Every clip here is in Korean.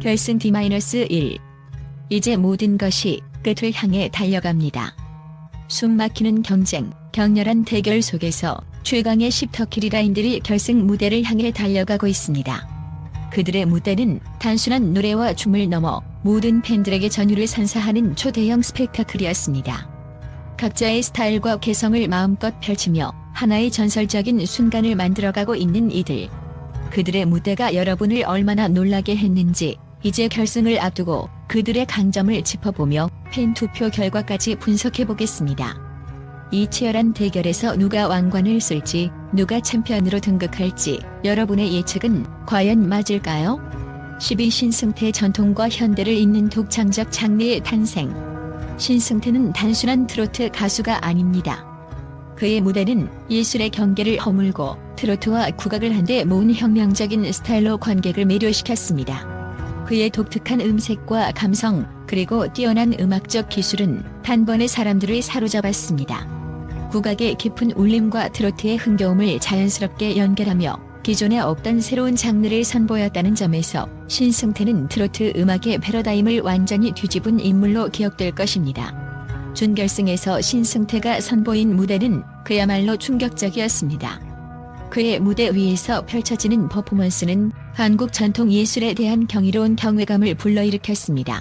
결승 D-1. 이제 모든 것이 끝을 향해 달려갑니다. 숨막히는 경쟁, 격렬한 대결 속에서 최강의 10터키리 라인들이 결승 무대를 향해 달려가고 있습니다. 그들의 무대는 단순한 노래와 춤을 넘어 모든 팬들에게 전율을 선사하는 초대형 스펙타클이었습니다. 각자의 스타일과 개성을 마음껏 펼치며 하나의 전설적인 순간을 만들어가고 있는 이들. 그들의 무대가 여러분을 얼마나 놀라게 했는지 이제 결승을 앞두고 그들의 강점을 짚어보며 팬 투표 결과까지 분석해보겠습니다. 이 치열한 대결에서 누가 왕관을 쓸지, 누가 챔피언으로 등극할지 여러분의 예측은 과연 맞을까요? 12. 신승태. 전통과 현대를 잇는 독창적 장르의 탄생. 신승태는 단순한 트로트 가수가 아닙니다. 그의 무대는 예술의 경계를 허물고 트로트와 국악을 한데 모은 혁명적인 스타일로 관객을 매료시켰습니다. 그의 독특한 음색과 감성, 그리고 뛰어난 음악적 기술은 단번에 사람들을 사로잡았습니다. 국악의 깊은 울림과 트로트의 흥겨움을 자연스럽게 연결하며 기존에 없던 새로운 장르를 선보였다는 점에서 신승태는 트로트 음악의 패러다임을 완전히 뒤집은 인물로 기억될 것입니다. 준결승에서 신승태가 선보인 무대는 그야말로 충격적이었습니다. 그의 무대 위에서 펼쳐지는 퍼포먼스는 한국 전통 예술에 대한 경이로운 경외감을 불러일으켰습니다.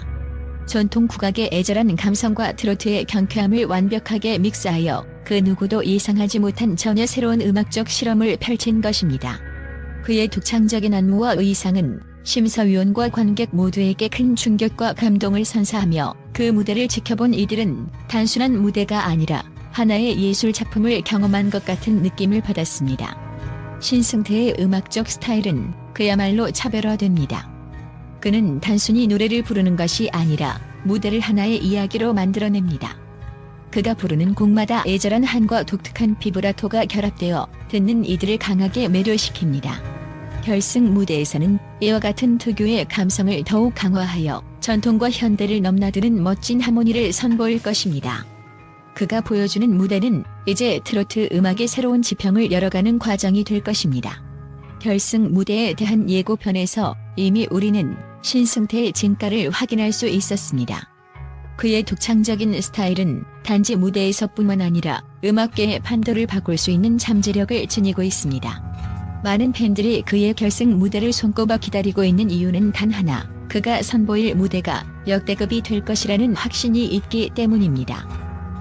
전통 국악의 애절한 감성과 트로트의 경쾌함을 완벽하게 믹스하여 그 누구도 예상하지 못한 전혀 새로운 음악적 실험을 펼친 것입니다. 그의 독창적인 안무와 의상은 심사위원과 관객 모두에게 큰 충격과 감동을 선사하며 그 무대를 지켜본 이들은 단순한 무대가 아니라 하나의 예술 작품을 경험한 것 같은 느낌을 받았습니다. 신승태의 음악적 스타일은 그야말로 차별화됩니다. 그는 단순히 노래를 부르는 것이 아니라 무대를 하나의 이야기로 만들어냅니다. 그가 부르는 곡마다 애절한 한과 독특한 비브라토가 결합되어 듣는 이들을 강하게 매료시킵니다. 결승 무대에서는 이와 같은 특유의 감성을 더욱 강화하여 전통과 현대를 넘나드는 멋진 하모니를 선보일 것입니다. 그가 보여주는 무대는 이제 트로트 음악의 새로운 지평을 열어가는 과정이 될 것입니다. 결승 무대에 대한 예고편에서 이미 우리는 신승태의 진가를 확인할 수 있었습니다. 그의 독창적인 스타일은 단지 무대에서뿐만 아니라 음악계의 판도를 바꿀 수 있는 잠재력을 지니고 있습니다. 많은 팬들이 그의 결승 무대를 손꼽아 기다리고 있는 이유는 단 하나, 그가 선보일 무대가 역대급이 될 것이라는 확신이 있기 때문입니다.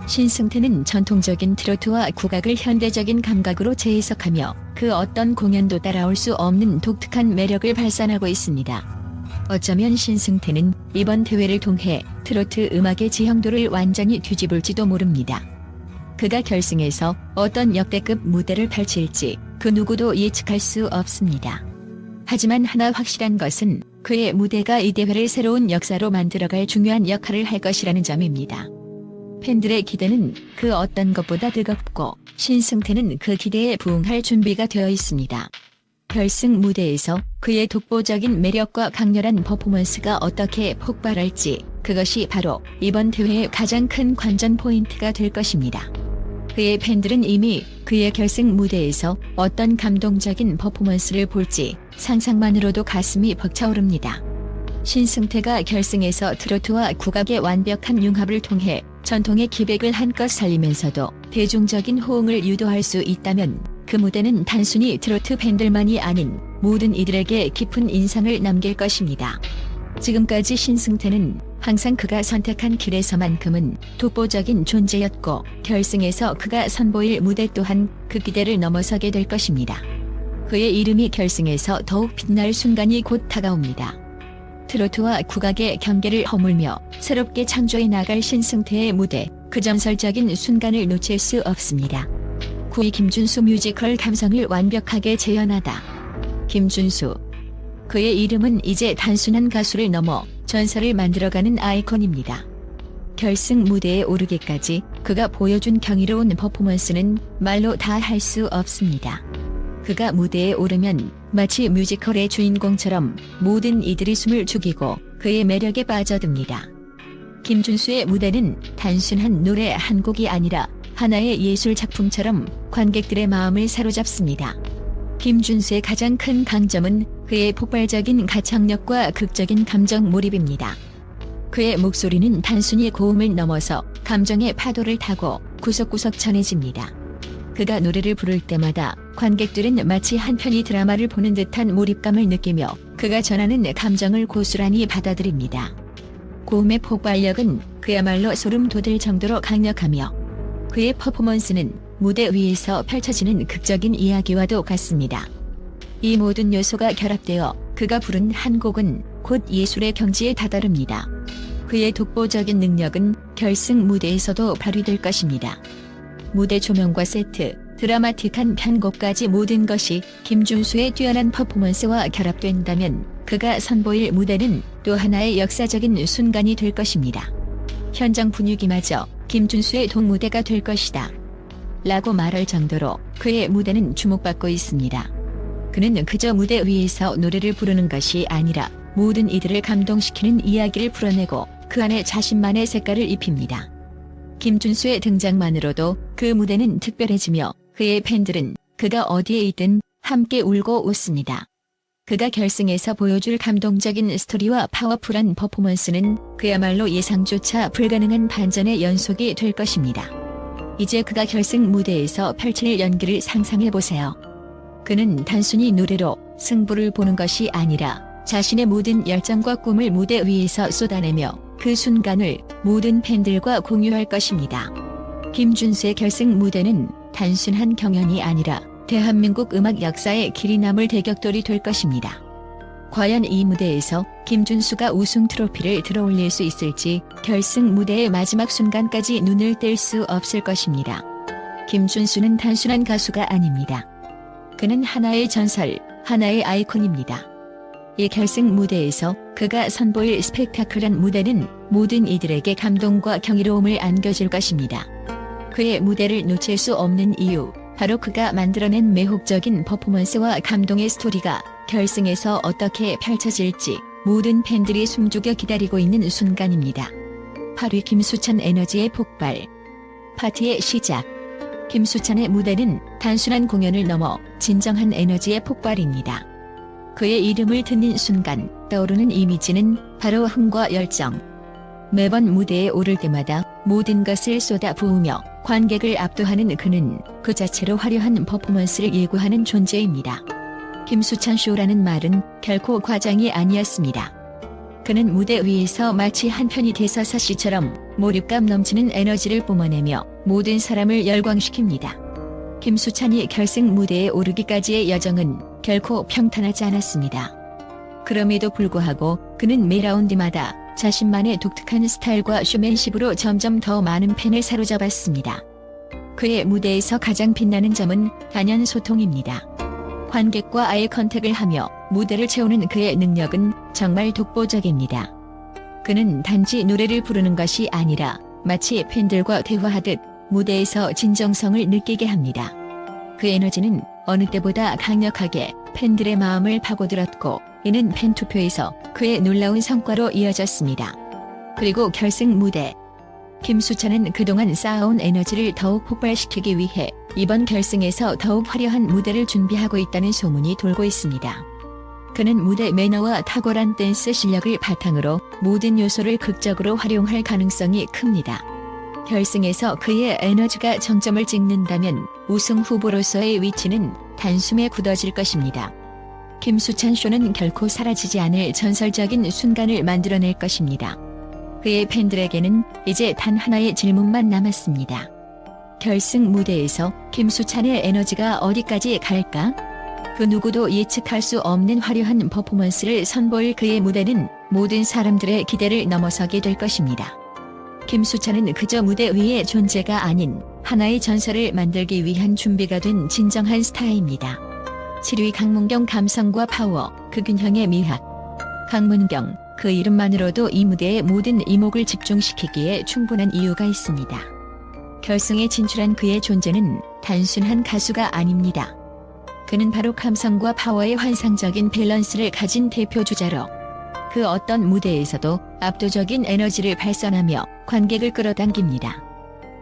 신승태는 전통적인 트로트와 국악을 현대적인 감각으로 재해석하며 그 어떤 공연도 따라올 수 없는 독특한 매력을 발산하고 있습니다. 어쩌면 신승태는 이번 대회를 통해 트로트 음악의 지형도를 완전히 뒤집을지도 모릅니다. 그가 결승에서 어떤 역대급 무대를 펼칠지 그 누구도 예측할 수 없습니다. 하지만 하나 확실한 것은 그의 무대가 이 대회를 새로운 역사로 만들어갈 중요한 역할을 할 것이라는 점입니다. 팬들의 기대는 그 어떤 것보다 뜨겁고 신승태는 그 기대에 부응할 준비가 되어 있습니다. 결승 무대에서 그의 독보적인 매력과 강렬한 퍼포먼스가 어떻게 폭발할지, 그것이 바로 이번 대회의 가장 큰 관전 포인트가 될 것입니다. 그의 팬들은 이미 그의 결승 무대에서 어떤 감동적인 퍼포먼스를 볼지 상상만으로도 가슴이 벅차오릅니다. 신승태가 결승에서 트로트와 국악의 완벽한 융합을 통해 전통의 기백을 한껏 살리면서도 대중적인 호응을 유도할 수 있다면 그 무대는 단순히 트로트 팬들만이 아닌 모든 이들에게 깊은 인상을 남길 것입니다. 지금까지 신승태는 항상 그가 선택한 길에서만큼은 독보적인 존재였고 결승에서 그가 선보일 무대 또한 그 기대를 넘어서게 될 것입니다. 그의 이름이 결승에서 더욱 빛날 순간이 곧 다가옵니다. 트로트와 국악의 경계를 허물며 새롭게 창조해 나갈 신승태의 무대, 그 전설적인 순간을 놓칠 수 없습니다. 9위. 김준수. 뮤지컬 감성을 완벽하게 재현하다. 김준수. 그의 이름은 이제 단순한 가수를 넘어 전설을 만들어가는 아이콘입니다. 결승 무대에 오르기까지 그가 보여준 경이로운 퍼포먼스는 말로 다 할 수 없습니다. 그가 무대에 오르면 마치 뮤지컬의 주인공처럼 모든 이들이 숨을 죽이고 그의 매력에 빠져듭니다. 김준수의 무대는 단순한 노래 한 곡이 아니라 하나의 예술 작품처럼 관객들의 마음을 사로잡습니다. 김준수의 가장 큰 강점은 그의 폭발적인 가창력과 극적인 감정 몰입입니다. 그의 목소리는 단순히 고음을 넘어서 감정의 파도를 타고 구석구석 전해집니다. 그가 노래를 부를 때마다 관객들은 마치 한 편의 드라마를 보는 듯한 몰입감을 느끼며 그가 전하는 감정을 고스란히 받아들입니다. 고음의 폭발력은 그야말로 소름 돋을 정도로 강력하며 그의 퍼포먼스는 무대 위에서 펼쳐지는 극적인 이야기와도 같습니다. 이 모든 요소가 결합되어 그가 부른 한 곡은 곧 예술의 경지에 다다릅니다. 그의 독보적인 능력은 결승 무대에서도 발휘될 것입니다. 무대 조명과 세트, 드라마틱한 편곡까지 모든 것이 김준수의 뛰어난 퍼포먼스와 결합된다면 그가 선보일 무대는 또 하나의 역사적인 순간이 될 것입니다. 현장 분위기마저 김준수의 동무대가 될 것이다 라고 말할 정도로 그의 무대는 주목받고 있습니다. 그는 그저 무대 위에서 노래를 부르는 것이 아니라 모든 이들을 감동시키는 이야기를 풀어내고 그 안에 자신만의 색깔을 입힙니다. 김준수의 등장만으로도 그 무대는 특별해지며 그의 팬들은 그가 어디에 있든 함께 울고 웃습니다. 그가 결승에서 보여줄 감동적인 스토리와 파워풀한 퍼포먼스는 그야말로 예상조차 불가능한 반전의 연속이 될 것입니다. 이제 그가 결승 무대에서 펼칠 연기를 상상해보세요. 그는 단순히 노래로 승부를 보는 것이 아니라 자신의 모든 열정과 꿈을 무대 위에서 쏟아내며 그 순간을 모든 팬들과 공유할 것입니다. 김준수의 결승 무대는 단순한 경연이 아니라 대한민국 음악 역사에 길이 남을 대격돌이 될 것입니다. 과연 이 무대에서 김준수가 우승 트로피를 들어올릴 수 있을지 결승 무대의 마지막 순간까지 눈을 뗄 수 없을 것입니다. 김준수는 단순한 가수가 아닙니다. 그는 하나의 전설, 하나의 아이콘입니다. 이 결승 무대에서 그가 선보일 스펙타클한 무대는 모든 이들에게 감동과 경이로움을 안겨줄 것입니다. 그의 무대를 놓칠 수 없는 이유, 바로 그가 만들어낸 매혹적인 퍼포먼스와 감동의 스토리가 결승에서 어떻게 펼쳐질지 모든 팬들이 숨죽여 기다리고 있는 순간입니다. 8위 김수찬 에너지의 폭발. 파티의 시작. 김수찬의 무대는 단순한 공연을 넘어 진정한 에너지의 폭발입니다. 그의 이름을 듣는 순간 떠오르는 이미지는 바로 흥과 열정. 매번 무대에 오를 때마다 모든 것을 쏟아부으며 관객을 압도하는 그는 그 자체로 화려한 퍼포먼스를 예고하는 존재입니다. 김수찬 쇼라는 말은 결코 과장이 아니었습니다. 그는 무대 위에서 마치 한 편의 대사사시처럼 몰입감 넘치는 에너지를 뿜어내며 모든 사람을 열광시킵니다. 김수찬이 결승 무대에 오르기까지의 여정은 결코 평탄하지 않았습니다. 그럼에도 불구하고 그는 매 라운드마다 자신만의 독특한 스타일과 쇼맨십으로 점점 더 많은 팬을 사로잡았습니다. 그의 무대에서 가장 빛나는 점은 단연 소통입니다. 관객과 아이 컨택을 하며 무대를 채우는 그의 능력은 정말 독보적입니다. 그는 단지 노래를 부르는 것이 아니라 마치 팬들과 대화하듯 무대에서 진정성을 느끼게 합니다. 그 에너지는 어느 때보다 강력하게 팬들의 마음을 파고들었고 이는 팬투표에서 그의 놀라운 성과로 이어졌습니다. 그리고 결승 무대. 김수찬은 그동안 쌓아온 에너지를 더욱 폭발시키기 위해 이번 결승에서 더욱 화려한 무대를 준비하고 있다는 소문이 돌고 있습니다. 그는 무대 매너와 탁월한 댄스 실력을 바탕으로 모든 요소를 극적으로 활용할 가능성이 큽니다. 결승에서 그의 에너지가 정점을 찍는다면 우승 후보로서의 위치는 단숨에 굳어질 것입니다. 김수찬 쇼는 결코 사라지지 않을 전설적인 순간을 만들어낼 것입니다. 그의 팬들에게는 이제 단 하나의 질문만 남았습니다. 결승 무대에서 김수찬의 에너지가 어디까지 갈까? 그 누구도 예측할 수 없는 화려한 퍼포먼스를 선보일 그의 무대는 모든 사람들의 기대를 넘어서게 될 것입니다. 김수찬은 그저 무대 위의 존재가 아닌 하나의 전설을 만들기 위한 준비가 된 진정한 스타입니다. 7위 강문경 감성과 파워, 그 균형의 미학. 강문경, 그 이름만으로도 이 무대의 모든 이목을 집중시키기에 충분한 이유가 있습니다. 결승에 진출한 그의 존재는 단순한 가수가 아닙니다. 그는 바로 감성과 파워의 환상적인 밸런스를 가진 대표주자로 그 어떤 무대에서도 압도적인 에너지를 발산하며 관객을 끌어당깁니다.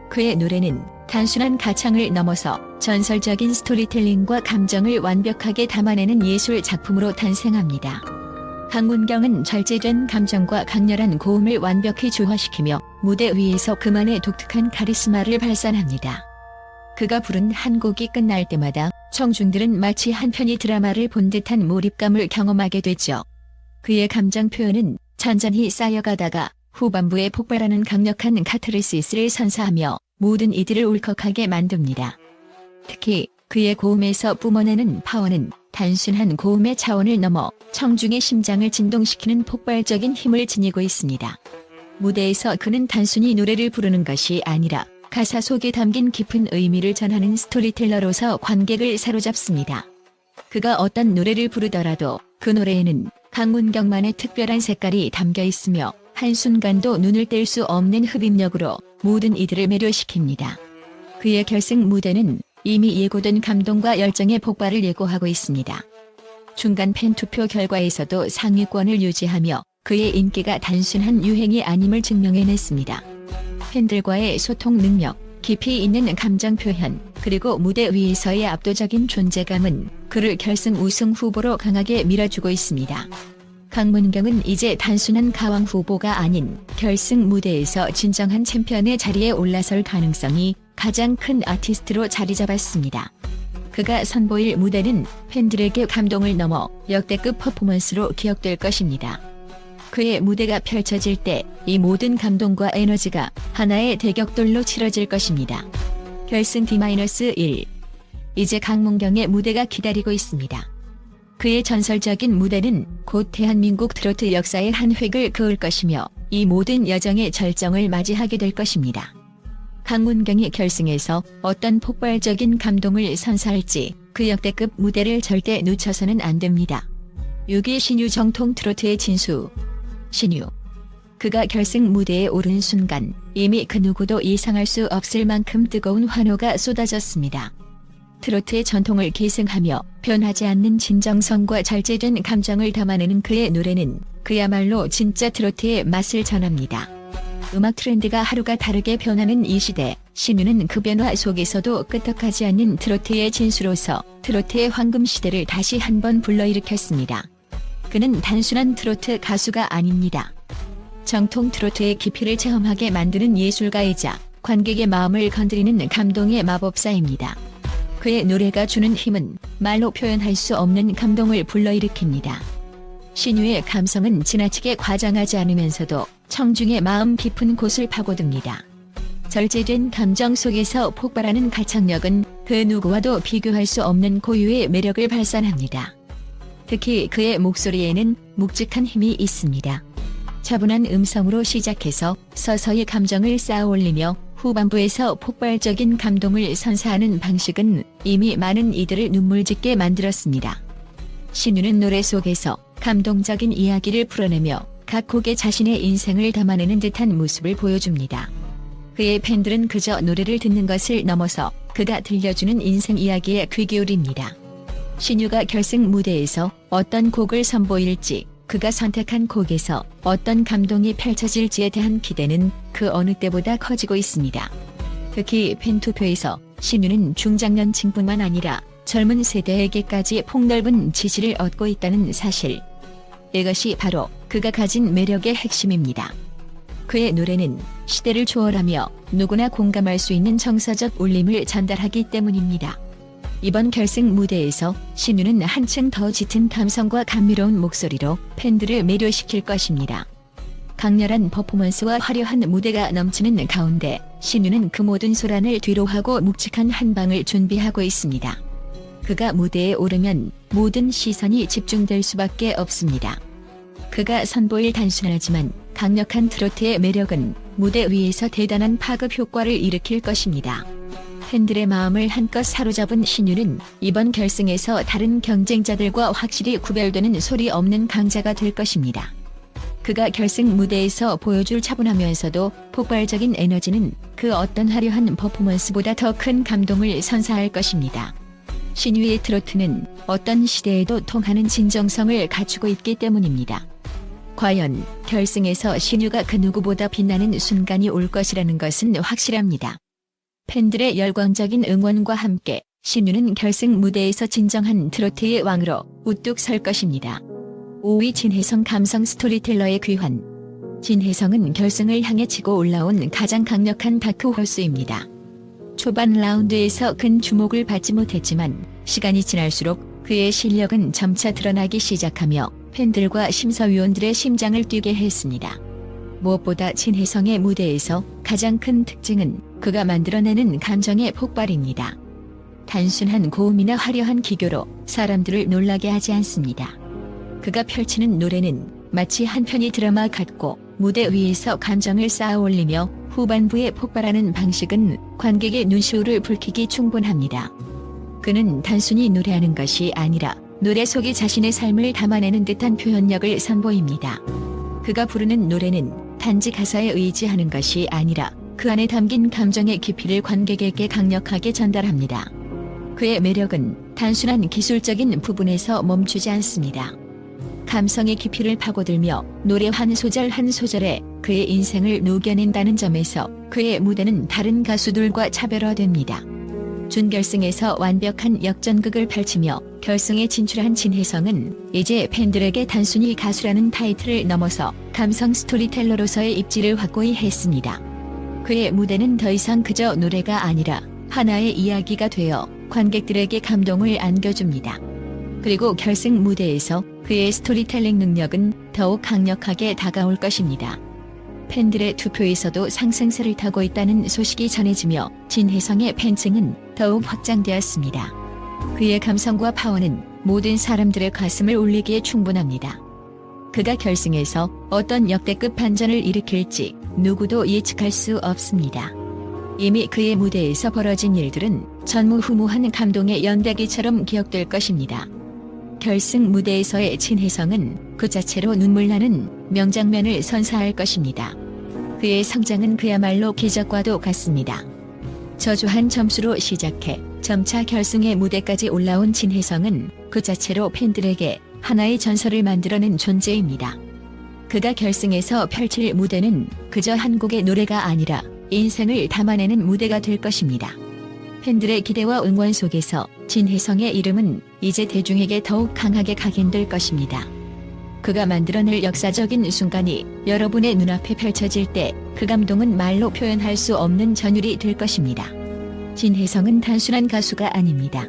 그의 노래는 단순한 가창을 넘어서 전설적인 스토리텔링과 감정을 완벽하게 담아내는 예술 작품으로 탄생합니다. 강문경은 절제된 감정과 강렬한 고음을 완벽히 조화시키며 무대 위에서 그만의 독특한 카리스마를 발산합니다. 그가 부른 한 곡이 끝날 때마다 청중들은 마치 한 편의 드라마를 본 듯한 몰입감을 경험하게 되죠. 그의 감정 표현은 천천히 쌓여가다가 후반부에 폭발하는 강력한 카타르시스를 선사하며 모든 이들을 울컥하게 만듭니다. 특히 그의 고음에서 뿜어내는 파워는 단순한 고음의 차원을 넘어 청중의 심장을 진동시키는 폭발적인 힘을 지니고 있습니다. 무대에서 그는 단순히 노래를 부르는 것이 아니라 가사 속에 담긴 깊은 의미를 전하는 스토리텔러로서 관객을 사로잡습니다. 그가 어떤 노래를 부르더라도 그 노래에는 강문경만의 특별한 색깔이 담겨 있으며 한순간도 눈을 뗄 수 없는 흡입력으로 모든 이들을 매료시킵니다. 그의 결승 무대는 이미 예고된 감동과 열정의 폭발을 예고하고 있습니다. 중간 팬투표 결과에서도 상위권을 유지하며 그의 인기가 단순한 유행이 아님을 증명해냈습니다. 팬들과의 소통 능력, 깊이 있는 감정 표현, 그리고 무대 위에서의 압도적인 존재감은 그를 결승 우승 후보로 강하게 밀어주고 있습니다. 강문경은 이제 단순한 가왕 후보가 아닌 결승 무대에서 진정한 챔피언의 자리에 올라설 가능성이 가장 큰 아티스트로 자리 잡았습니다. 그가 선보일 무대는 팬들에게 감동을 넘어 역대급 퍼포먼스로 기억될 것입니다. 그의 무대가 펼쳐질 때 이 모든 감동과 에너지가 하나의 대격돌로 치러질 것입니다. 결승 D-1 이제 강문경의 무대가 기다리고 있습니다. 그의 전설적인 무대는 곧 대한민국 트로트 역사의 한 획을 그을 것이며 이 모든 여정의 절정을 맞이하게 될 것입니다. 강문경이 결승에서 어떤 폭발적인 감동을 선사할지 그 역대급 무대를 절대 놓쳐서는 안 됩니다. 6위 신유 정통 트로트의 진수. 신유. 그가 결승 무대에 오른 순간 이미 그 누구도 예상할 수 없을 만큼 뜨거운 환호가 쏟아졌습니다. 트로트의 전통을 계승하며 변하지 않는 진정성과 절제된 감정을 담아내는 그의 노래는 그야말로 진짜 트로트의 맛을 전합니다. 음악 트렌드가 하루가 다르게 변하는 이 시대, 신유는 그 변화 속에서도 끄떡하지 않는 트로트의 진수로서 트로트의 황금 시대를 다시 한번 불러일으켰습니다. 그는 단순한 트로트 가수가 아닙니다. 정통 트로트의 깊이를 체험하게 만드는 예술가이자 관객의 마음을 건드리는 감동의 마법사입니다. 그의 노래가 주는 힘은 말로 표현할 수 없는 감동을 불러일으킵니다. 신유의 감성은 지나치게 과장하지 않으면서도 청중의 마음 깊은 곳을 파고듭니다. 절제된 감정 속에서 폭발하는 가창력은 그 누구와도 비교할 수 없는 고유의 매력을 발산합니다. 특히 그의 목소리에는 묵직한 힘이 있습니다. 차분한 음성으로 시작해서 서서히 감정을 쌓아올리며 후반부에서 폭발적인 감동을 선사하는 방식은 이미 많은 이들을 눈물짓게 만들었습니다. 신유는 노래 속에서 감동적인 이야기를 풀어내며 각 곡에 자신의 인생을 담아내는 듯한 모습을 보여줍니다. 그의 팬들은 그저 노래를 듣는 것을 넘어서 그가 들려주는 인생 이야기에 귀 기울입니다. 신유가 결승 무대에서 어떤 곡을 선보일지, 그가 선택한 곡에서 어떤 감동이 펼쳐질지에 대한 기대는 그 어느 때보다 커지고 있습니다. 특히 팬투표에서 신유는 중장년층뿐만 아니라 젊은 세대에게까지 폭넓은 지지를 얻고 있다는 사실. 이것이 바로 그가 가진 매력의 핵심입니다. 그의 노래는 시대를 초월하며 누구나 공감할 수 있는 정서적 울림을 전달하기 때문입니다. 이번 결승 무대에서 신유는 한층 더 짙은 감성과 감미로운 목소리로 팬들을 매료시킬 것입니다. 강렬한 퍼포먼스와 화려한 무대가 넘치는 가운데 신유는 그 모든 소란을 뒤로하고 묵직한 한 방을 준비하고 있습니다. 그가 무대에 오르면 모든 시선이 집중될 수밖에 없습니다. 그가 선보일 단순하지만 강력한 트로트의 매력은 무대 위에서 대단한 파급 효과를 일으킬 것입니다. 팬들의 마음을 한껏 사로잡은 신유는 이번 결승에서 다른 경쟁자들과 확실히 구별되는 소리 없는 강자가 될 것입니다. 그가 결승 무대에서 보여줄 차분하면서도 폭발적인 에너지는 그 어떤 화려한 퍼포먼스보다 더 큰 감동을 선사할 것입니다. 신유의 트로트는 어떤 시대에도 통하는 진정성을 갖추고 있기 때문입니다. 과연 결승에서 신유가 그 누구보다 빛나는 순간이 올 것이라는 것은 확실합니다. 팬들의 열광적인 응원과 함께 신유는 결승 무대에서 진정한 트로트의 왕으로 우뚝 설 것입니다. 5위 진혜성 감성 스토리텔러의 귀환. 진혜성은 결승을 향해 치고 올라온 가장 강력한 다크호스입니다. 초반 라운드에서 큰 주목을 받지 못했지만 시간이 지날수록 그의 실력은 점차 드러나기 시작하며 팬들과 심사위원들의 심장을 뛰게 했습니다. 무엇보다 진혜성의 무대에서 가장 큰 특징은 그가 만들어내는 감정의 폭발입니다. 단순한 고음이나 화려한 기교로 사람들을 놀라게 하지 않습니다. 그가 펼치는 노래는 마치 한 편의 드라마 같고 무대 위에서 감정을 쌓아 올리며 후반부에 폭발하는 방식은 관객의 눈시울을 붉히기 충분합니다. 그는 단순히 노래하는 것이 아니라 노래 속에 자신의 삶을 담아내는 듯한 표현력을 선보입니다. 그가 부르는 노래는 단지 가사에 의지하는 것이 아니라 그 안에 담긴 감정의 깊이를 관객에게 강력하게 전달합니다. 그의 매력은 단순한 기술적인 부분에서 멈추지 않습니다. 감성의 깊이를 파고들며 노래 한 소절 한 소절에 그의 인생을 녹여낸다는 점에서 그의 무대는 다른 가수들과 차별화됩니다. 준결승에서 완벽한 역전극을 펼치며 결승에 진출한 진혜성은 이제 팬들에게 단순히 가수라는 타이틀을 넘어서 감성 스토리텔러로서의 입지를 확고히 했습니다. 그의 무대는 더 이상 그저 노래가 아니라 하나의 이야기가 되어 관객들에게 감동을 안겨줍니다. 그리고 결승 무대에서 그의 스토리텔링 능력은 더욱 강력하게 다가올 것입니다. 팬들의 투표에서도 상승세를 타고 있다는 소식이 전해지며 진혜성의 팬층은 더욱 확장되었습니다. 그의 감성과 파워는 모든 사람들의 가슴을 울리기에 충분합니다. 그가 결승에서 어떤 역대급 반전을 일으킬지 누구도 예측할 수 없습니다. 이미 그의 무대에서 벌어진 일들은 전무후무한 감동의 연대기처럼 기억될 것입니다. 결승 무대에서의 진혜성은 그 자체로 눈물나는 명장면을 선사할 것입니다. 그의 성장은 그야말로 기적과도 같습니다. 저조한 점수로 시작해 점차 결승의 무대까지 올라온 진혜성은 그 자체로 팬들에게 하나의 전설을 만들어낸 존재입니다. 그가 결승에서 펼칠 무대는 그저 한 곡의 노래가 아니라 인생을 담아내는 무대가 될 것입니다. 팬들의 기대와 응원 속에서 진혜성의 이름은 이제 대중에게 더욱 강하게 각인될 것입니다. 그가 만들어낼 역사적인 순간이 여러분의 눈앞에 펼쳐질 때 그 감동은 말로 표현할 수 없는 전율이 될 것입니다. 진혜성은 단순한 가수가 아닙니다.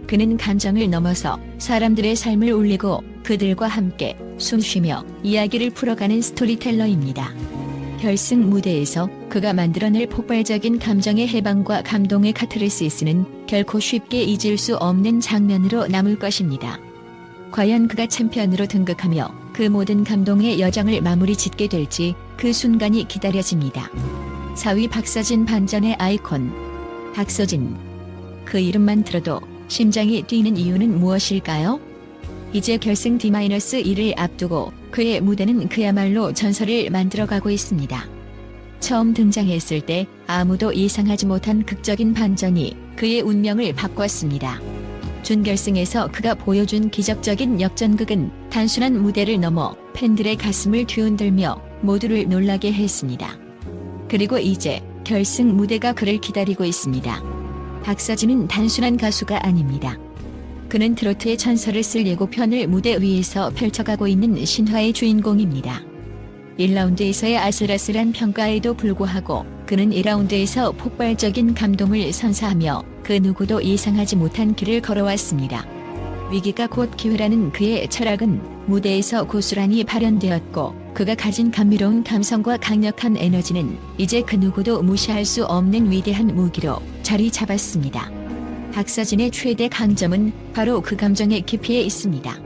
그는 감정을 넘어서 사람들의 삶을 울리고 그들과 함께 숨쉬며 이야기를 풀어가는 스토리텔러입니다. 결승 무대에서 그가 만들어낼 폭발적인 감정의 해방과 감동의 카타르시스는 결코 쉽게 잊을 수 없는 장면으로 남을 것입니다. 과연 그가 챔피언으로 등극하며 그 모든 감동의 여정을 마무리 짓게 될지 그 순간이 기다려집니다. 4위 박서진 반전의 아이콘. 박서진. 그 이름만 들어도 심장이 뛰는 이유는 무엇일까요? 이제 결승 D-1을 앞두고 그의 무대는 그야말로 전설을 만들어가고 있습니다. 처음 등장했을 때 아무도 예상하지 못한 극적인 반전이 그의 운명을 바꿨습니다. 준결승에서 그가 보여준 기적적인 역전극은 단순한 무대를 넘어 팬들의 가슴을 뒤흔들며 모두를 놀라게 했습니다. 그리고 이제 결승 무대가 그를 기다리고 있습니다. 박서진은 단순한 가수가 아닙니다. 그는 트로트의 전설을 쓸 예고편을 무대 위에서 펼쳐가고 있는 신화의 주인공입니다. 1라운드에서의 아슬아슬한 평가에도 불구하고 그는 2라운드에서 폭발적인 감동을 선사하며 그 누구도 예상하지 못한 길을 걸어왔습니다. 위기가 곧 기회라는 그의 철학은 무대에서 고스란히 발현되었고 그가 가진 감미로운 감성과 강력한 에너지는 이제 그 누구도 무시할 수 없는 위대한 무기로 자리 잡았습니다. 박서진의 최대 강점은 바로 그 감정의 깊이에 있습니다.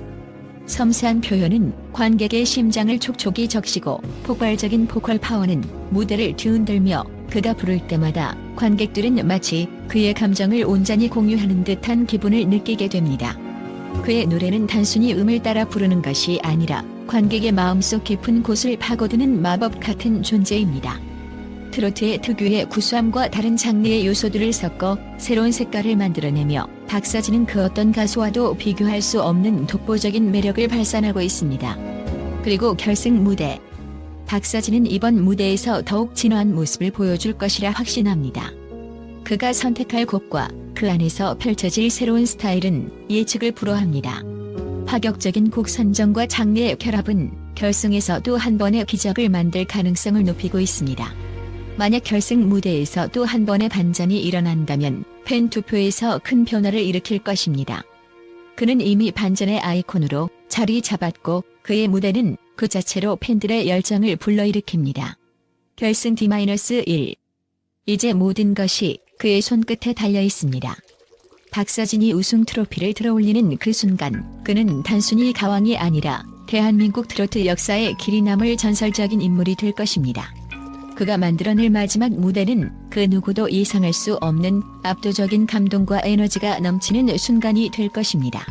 섬세한 표현은 관객의 심장을 촉촉이 적시고 폭발적인 보컬 파워는 무대를 뒤흔들며 그가 부를 때마다 관객들은 마치 그의 감정을 온전히 공유하는 듯한 기분을 느끼게 됩니다. 그의 노래는 단순히 음을 따라 부르는 것이 아니라 관객의 마음속 깊은 곳을 파고드는 마법 같은 존재입니다. 트로트의 특유의 구수함과 다른 장르의 요소들을 섞어 새로운 색깔을 만들어내며 박서진은 그 어떤 가수와도 비교할 수 없는 독보적인 매력을 발산하고 있습니다. 그리고 결승 무대. 박서진은 이번 무대에서 더욱 진화한 모습을 보여줄 것이라 확신합니다. 그가 선택할 곡과 그 안에서 펼쳐질 새로운 스타일은 예측을 불허합니다. 파격적인 곡 선정과 장르의 결합은 결승에서 또 한 번의 기적을 만들 가능성을 높이고 있습니다. 만약 결승 무대에서 또 한 번의 반전이 일어난다면 팬 투표에서 큰 변화를 일으킬 것입니다. 그는 이미 반전의 아이콘으로 자리 잡았고 그의 무대는 그 자체로 팬들의 열정을 불러일으킵니다. 결승 D-1 이제 모든 것이 그의 손끝에 달려 있습니다. 박서진이 우승 트로피를 들어올리는 그 순간 그는 단순히 가왕이 아니라 대한민국 트로트 역사에 길이 남을 전설적인 인물이 될 것입니다. 그가 만들어낼 마지막 무대는 그 누구도 예상할 수 없는 압도적인 감동과 에너지가 넘치는 순간이 될 것입니다.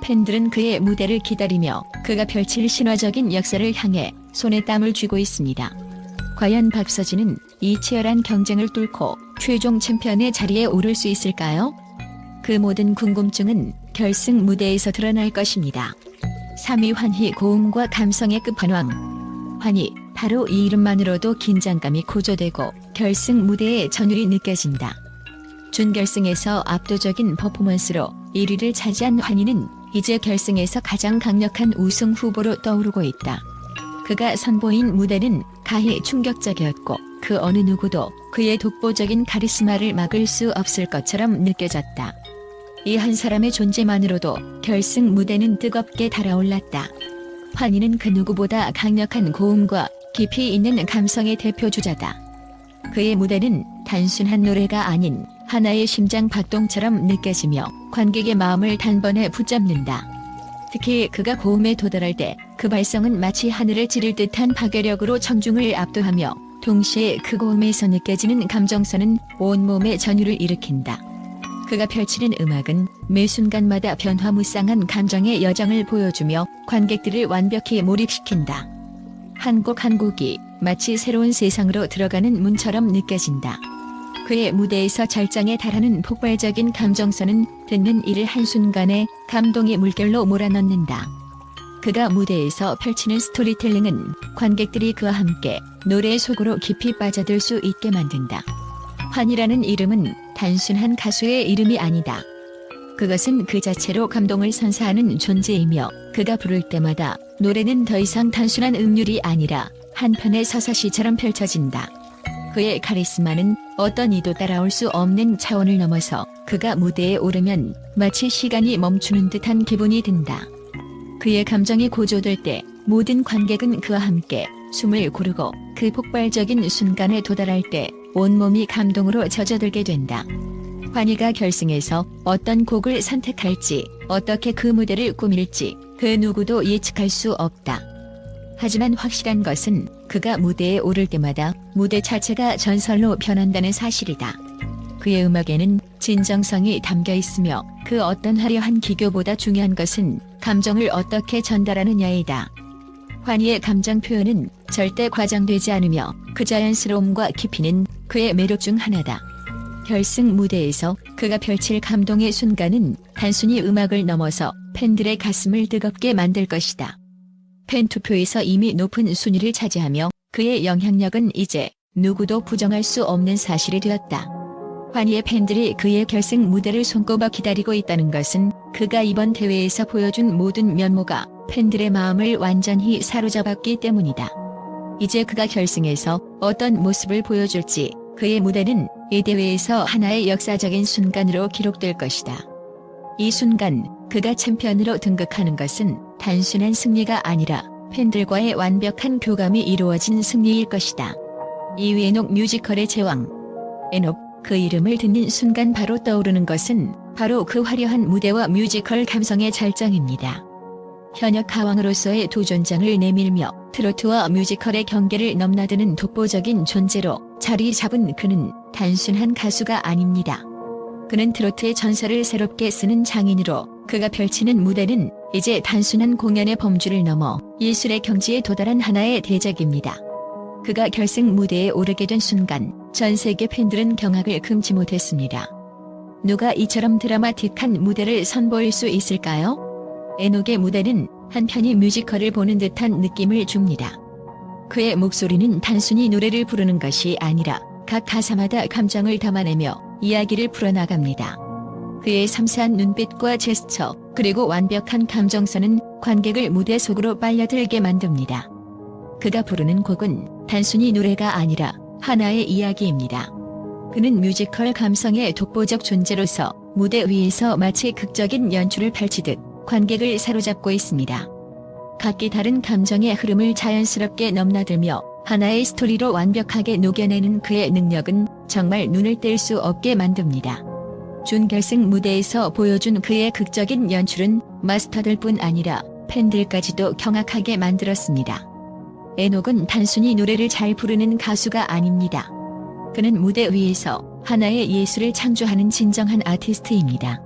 팬들은 그의 무대를 기다리며 그가 펼칠 신화적인 역사를 향해 손에 땀을 쥐고 있습니다. 과연 박서진은 이 치열한 경쟁을 뚫고 최종 챔피언의 자리에 오를 수 있을까요? 그 모든 궁금증은 결승 무대에서 드러날 것입니다. 3위 환희, 고음과 감성의 끝판왕. 환희, 바로 이 이름만으로도 긴장감이 고조되고 결승 무대의 전율이 느껴진다. 준결승에서 압도적인 퍼포먼스로 1위를 차지한 환희는 이제 결승에서 가장 강력한 우승 후보로 떠오르고 있다. 그가 선보인 무대는 가히 충격적이었고 그 어느 누구도 그의 독보적인 카리스마를 막을 수 없을 것처럼 느껴졌다. 이 한 사람의 존재만으로도 결승 무대는 뜨겁게 달아올랐다. 환희는 그 누구보다 강력한 고음과 깊이 있는 감성의 대표주자다. 그의 무대는 단순한 노래가 아닌 하나의 심장 박동처럼 느껴지며 관객의 마음을 단번에 붙잡는다. 특히 그가 고음에 도달할 때 그 발성은 마치 하늘을 찌를 듯한 파괴력으로 청중을 압도하며 동시에 그 고음에서 느껴지는 감정선은 온몸에 전율을 일으킨다. 그가 펼치는 음악은 매 순간마다 변화무쌍한 감정의 여정을 보여주며 관객들을 완벽히 몰입시킨다. 한 곡 한 곡이 마치 새로운 세상으로 들어가는 문처럼 느껴진다. 그의 무대에서 절정에 달하는 폭발적인 감정선은 듣는 이를 한순간에 감동의 물결로 몰아넣는다. 그가 무대에서 펼치는 스토리텔링은 관객들이 그와 함께 노래의 속으로 깊이 빠져들 수 있게 만든다. 환희라는 이름은 단순한 가수의 이름이 아니다. 그것은 그 자체로 감동을 선사하는 존재이며 그가 부를 때마다 노래는 더 이상 단순한 음률이 아니라 한편의 서사시처럼 펼쳐진다. 그의 카리스마는 어떤 이도 따라올 수 없는 차원을 넘어서 그가 무대에 오르면 마치 시간이 멈추는 듯한 기분이 든다. 그의 감정이 고조될 때 모든 관객은 그와 함께 숨을 고르고 그 폭발적인 순간에 도달할 때 온몸이 감동으로 젖어들게 된다. 환희가 결승에서 어떤 곡을 선택할지, 어떻게 그 무대를 꾸밀지 그 누구도 예측할 수 없다. 하지만 확실한 것은 그가 무대에 오를 때마다 무대 자체가 전설로 변한다는 사실이다. 그의 음악에는 진정성이 담겨 있으며 그 어떤 화려한 기교보다 중요한 것은 감정을 어떻게 전달하느냐이다. 환희의 감정 표현은 절대 과장되지 않으며 그 자연스러움과 깊이는 그의 매력 중 하나다. 결승 무대에서 그가 펼칠 감동의 순간은 단순히 음악을 넘어서 팬들의 가슴을 뜨겁게 만들 것이다. 팬 투표에서 이미 높은 순위를 차지하며 그의 영향력은 이제 누구도 부정할 수 없는 사실이 되었다. 환희의 팬들이 그의 결승 무대를 손꼽아 기다리고 있다는 것은 그가 이번 대회에서 보여준 모든 면모가 팬들의 마음을 완전히 사로잡았기 때문이다. 이제 그가 결승에서 어떤 모습을 보여줄지 그의 무대는 이 대회에서 하나의 역사적인 순간으로 기록될 것이다. 이 순간 그가 챔피언으로 등극하는 것은 단순한 승리가 아니라 팬들과의 완벽한 교감이 이루어진 승리일 것이다. 이위 에녹 뮤지컬의 제왕. 에녹, 그 이름을 듣는 순간 바로 떠오르는 것은 바로 그 화려한 무대와 뮤지컬 감성의 절정입니다. 현역 가왕으로서의 도전장을 내밀며 트로트와 뮤지컬의 경계를 넘나드는 독보적인 존재로 자리 잡은 그는 단순한 가수가 아닙니다. 그는 트로트의 전설을 새롭게 쓰는 장인으로 그가 펼치는 무대는 이제 단순한 공연의 범주를 넘어 예술의 경지에 도달한 하나의 대작입니다. 그가 결승 무대에 오르게 된 순간 전 세계 팬들은 경악을 금치 못했습니다. 누가 이처럼 드라마틱한 무대를 선보일 수 있을까요? 에녹의 무대는 한편이 뮤지컬을 보는 듯한 느낌을 줍니다. 그의 목소리는 단순히 노래를 부르는 것이 아니라 각 가사마다 감정을 담아내며 이야기를 풀어나갑니다. 그의 섬세한 눈빛과 제스처, 그리고 완벽한 감정선은 관객을 무대 속으로 빨려들게 만듭니다. 그가 부르는 곡은 단순히 노래가 아니라 하나의 이야기입니다. 그는 뮤지컬 감성의 독보적 존재로서 무대 위에서 마치 극적인 연출을 펼치듯 관객을 사로잡고 있습니다. 각기 다른 감정의 흐름을 자연스럽게 넘나들며 하나의 스토리로 완벽하게 녹여내는 그의 능력은 정말 눈을 뗄 수 없게 만듭니다. 준결승 무대에서 보여준 그의 극적인 연출은 마스터들 뿐 아니라 팬들까지도 경악하게 만들었습니다. 에녹은 단순히 노래를 잘 부르는 가수가 아닙니다. 그는 무대 위에서 하나의 예술을 창조하는 진정한 아티스트입니다.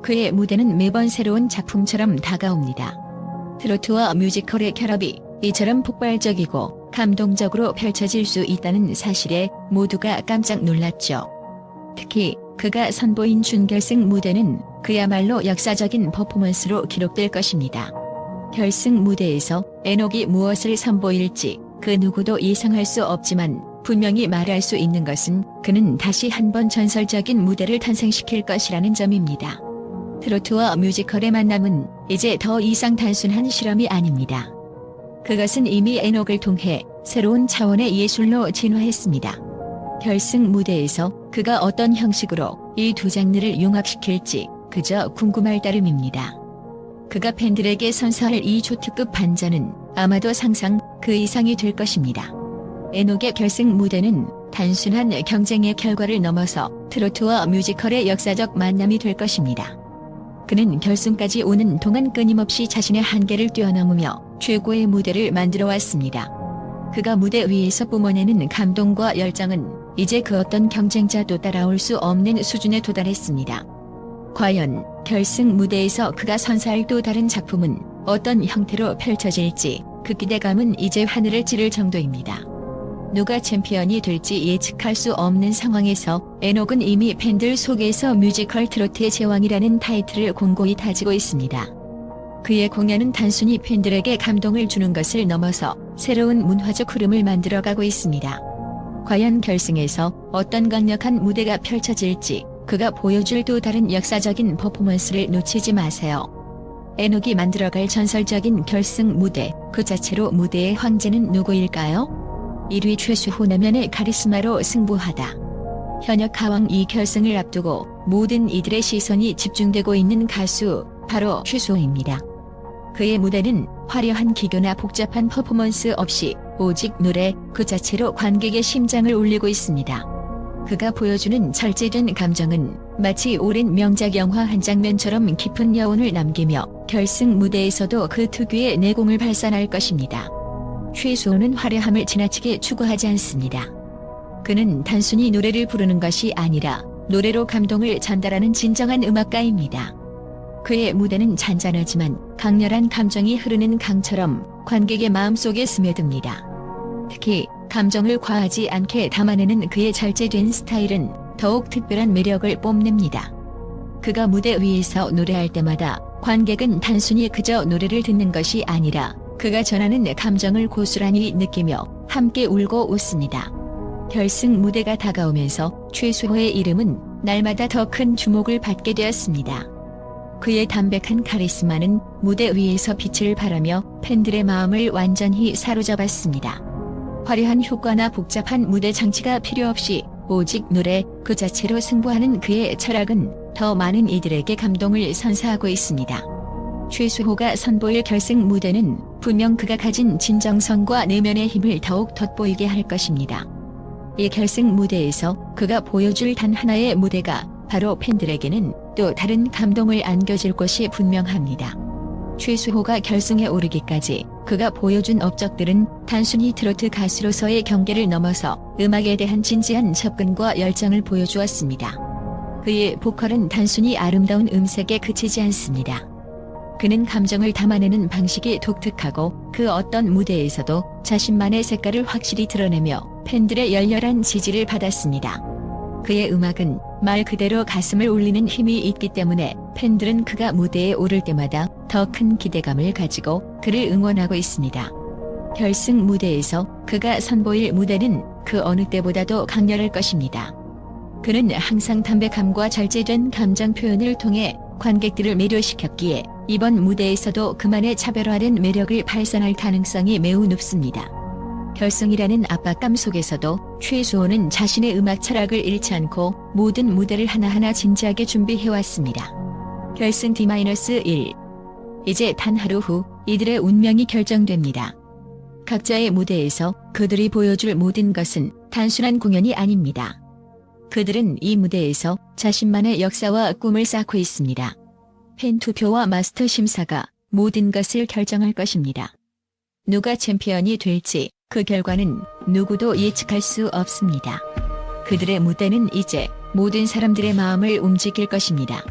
그의 무대는 매번 새로운 작품처럼 다가옵니다. 트로트와 뮤지컬의 결합이 이처럼 폭발적이고 감동적으로 펼쳐질 수 있다는 사실에 모두가 깜짝 놀랐죠. 특히 그가 선보인 준결승 무대는 그야말로 역사적인 퍼포먼스로 기록될 것입니다. 결승 무대에서 에녹이 무엇을 선보일지 그 누구도 예상할 수 없지만 분명히 말할 수 있는 것은 그는 다시 한번 전설적인 무대를 탄생시킬 것이라는 점입니다. 트로트와 뮤지컬의 만남은 이제 더 이상 단순한 실험이 아닙니다. 그것은 이미 에녹을 통해 새로운 차원의 예술로 진화했습니다. 결승 무대에서 그가 어떤 형식으로 이 두 장르를 융합시킬지 그저 궁금할 따름입니다. 그가 팬들에게 선사할 이 초특급 반전은 아마도 상상 그 이상이 될 것입니다. 에녹의 결승 무대는 단순한 경쟁의 결과를 넘어서 트로트와 뮤지컬의 역사적 만남이 될 것입니다. 그는 결승까지 오는 동안 끊임없이 자신의 한계를 뛰어넘으며 최고의 무대를 만들어 왔습니다. 그가 무대 위에서 뿜어내는 감동과 열정은 이제 그 어떤 경쟁자도 따라올 수 없는 수준에 도달했습니다. 과연 결승 무대에서 그가 선사할 또 다른 작품은 어떤 형태로 펼쳐질지 그 기대감은 이제 하늘을 찌를 정도입니다. 누가 챔피언이 될지 예측할 수 없는 상황에서 에녹은 이미 팬들 속에서 뮤지컬 트로트의 제왕이라는 타이틀을 공고히 다지고 있습니다. 그의 공연은 단순히 팬들에게 감동을 주는 것을 넘어서 새로운 문화적 흐름을 만들어가고 있습니다. 과연 결승에서 어떤 강력한 무대가 펼쳐질지 그가 보여줄 또 다른 역사적인 퍼포먼스를 놓치지 마세요. 에녹이 만들어갈 전설적인 결승 무대, 그 자체로 무대의 황제는 누구일까요? 1위 최수호 내면의 카리스마로 승부하다. 현역 하왕 2결승을 앞두고 모든 이들의 시선이 집중되고 있는 가수, 바로 최수호입니다. 그의 무대는 화려한 기교나 복잡한 퍼포먼스 없이 오직 노래 그 자체로 관객의 심장을 울리고 있습니다. 그가 보여주는 절제된 감정은 마치 오랜 명작 영화 한 장면처럼 깊은 여운을 남기며 결승 무대에서도 그 특유의 내공을 발산할 것입니다. 최수호는 화려함을 지나치게 추구하지 않습니다. 그는 단순히 노래를 부르는 것이 아니라 노래로 감동을 전달하는 진정한 음악가입니다. 그의 무대는 잔잔하지만 강렬한 감정이 흐르는 강처럼 관객의 마음속에 스며듭니다. 특히 감정을 과하지 않게 담아내는 그의 절제된 스타일은 더욱 특별한 매력을 뽐냅니다. 그가 무대 위에서 노래할 때마다 관객은 단순히 그저 노래를 듣는 것이 아니라 그가 전하는 감정을 고스란히 느끼며 함께 울고 웃습니다. 결승 무대가 다가오면서 최수호의 이름은 날마다 더 큰 주목을 받게 되었습니다. 그의 담백한 카리스마는 무대 위에서 빛을 발하며 팬들의 마음을 완전히 사로잡았습니다. 화려한 효과나 복잡한 무대 장치가 필요 없이 오직 노래 그 자체로 승부하는 그의 철학은 더 많은 이들에게 감동을 선사하고 있습니다. 최수호가 선보일 결승 무대는 분명 그가 가진 진정성과 내면의 힘을 더욱 돋보이게 할 것입니다. 이 결승 무대에서 그가 보여줄 단 하나의 무대가 바로 팬들에게는 또 다른 감동을 안겨줄 것이 분명합니다. 최수호가 결승에 오르기까지 그가 보여준 업적들은 단순히 트로트 가수로서의 경계를 넘어서 음악에 대한 진지한 접근과 열정을 보여주었습니다. 그의 보컬은 단순히 아름다운 음색에 그치지 않습니다. 그는 감정을 담아내는 방식이 독특하고 그 어떤 무대에서도 자신만의 색깔을 확실히 드러내며 팬들의 열렬한 지지를 받았습니다. 그의 음악은 말 그대로 가슴을 울리는 힘이 있기 때문에 팬들은 그가 무대에 오를 때마다 더 큰 기대감을 가지고 그를 응원하고 있습니다. 결승 무대에서 그가 선보일 무대는 그 어느 때보다도 강렬할 것입니다. 그는 항상 담백함과 절제된 감정 표현을 통해 관객들을 매료시켰기에 이번 무대에서도 그만의 차별화된 매력을 발산할 가능성이 매우 높습니다. 결승이라는 압박감 속에서도 최수호는 자신의 음악 철학을 잃지 않고 모든 무대를 하나하나 진지하게 준비해왔습니다. 결승 D-1 이제 단 하루 후 이들의 운명이 결정됩니다. 각자의 무대에서 그들이 보여줄 모든 것은 단순한 공연이 아닙니다. 그들은 이 무대에서 자신만의 역사와 꿈을 쌓고 있습니다. 팬 투표와 마스터 심사가 모든 것을 결정할 것입니다. 누가 챔피언이 될지 그 결과는 누구도 예측할 수 없습니다. 그들의 무대는 이제 모든 사람들의 마음을 움직일 것입니다.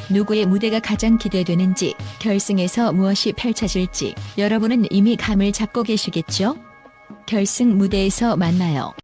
누구의 무대가 가장 기대되는지, 결승에서 무엇이 펼쳐질지 여러분은 이미 감을 잡고 계시겠죠? 결승 무대에서 만나요.